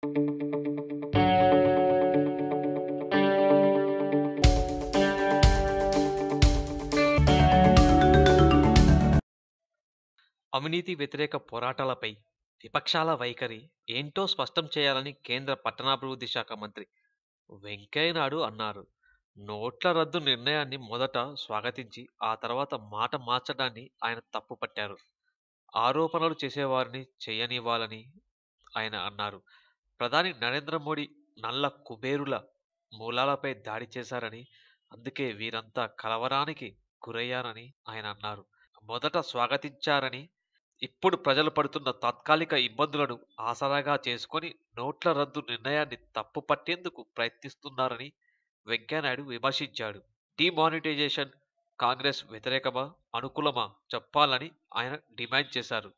అవినీతి వ్యతిరేక పోరాటాలపై విపక్షాల వైఖరి ఏంటో స్పష్టం చేయాలని కేంద్ర పట్టణాభివృద్ధి శాఖ మంత్రి వెంకయ్య నాయుడు అన్నారు. నోట్ల రద్దు నిర్ణయాన్ని మొదట స్వాగతించి ఆ తర్వాత మాట మార్చడాన్ని ఆయన తప్పుపట్టారు. ఆరోపణలు చేసేవారిని చేయనివ్వాలని ఆయన అన్నారు. ప్రధాని నరేంద్ర మోడీ నల్ల కుబేరుల మూలాలపై దాడి చేశారని, అందుకే వీరంతా కలవరానికి గురయ్యారని ఆయన అన్నారు. మొదట స్వాగతించారని, ఇప్పుడు ప్రజలు పడుతున్న తాత్కాలిక ఇబ్బందులను ఆసరాగా చేసుకొని నోట్ల రద్దు నిర్ణయాన్ని తప్పుపట్టేందుకు ప్రయత్నిస్తున్నారని వెంకయ్యనాయుడు విమర్శించాడు. డిమానిటైజేషన్ కాంగ్రెస్ వ్యతిరేకమా, అనుకూలమా చెప్పాలని ఆయన డిమాండ్ చేశారు.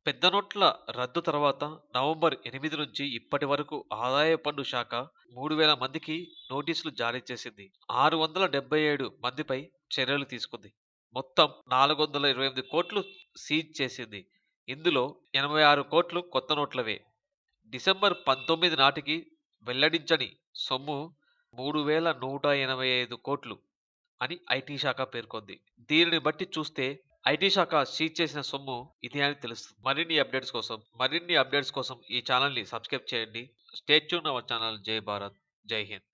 పెద్ద నోట్ల రద్దు తర్వాత నవంబర్ 8 నుంచి ఇప్పటి వరకు ఆదాయ పన్ను శాఖ 3,000 మందికి నోటీసులు జారీ చేసింది. 677 మందిపై చర్యలు తీసుకుంది. మొత్తం 428 కోట్లు సీజ్ చేసింది. ఇందులో 86 కోట్లు కొత్త నోట్లవే. డిసెంబర్ 19 నాటికి వెల్లడించని సొమ్ము 3,185 కోట్లు అని ఐటీ శాఖ పేర్కొంది. దీనిని బట్టి చూస్తే ఐటీ శాఖ సీజ్ చేసిన సొమ్ము ఇది అని తెలుస్తుంది. మరిన్ని అప్డేట్స్ కోసం ఈ ఛానల్ని సబ్స్క్రైబ్ చేయండి. Stay tune our channel. జై భారత్, జై హింద్.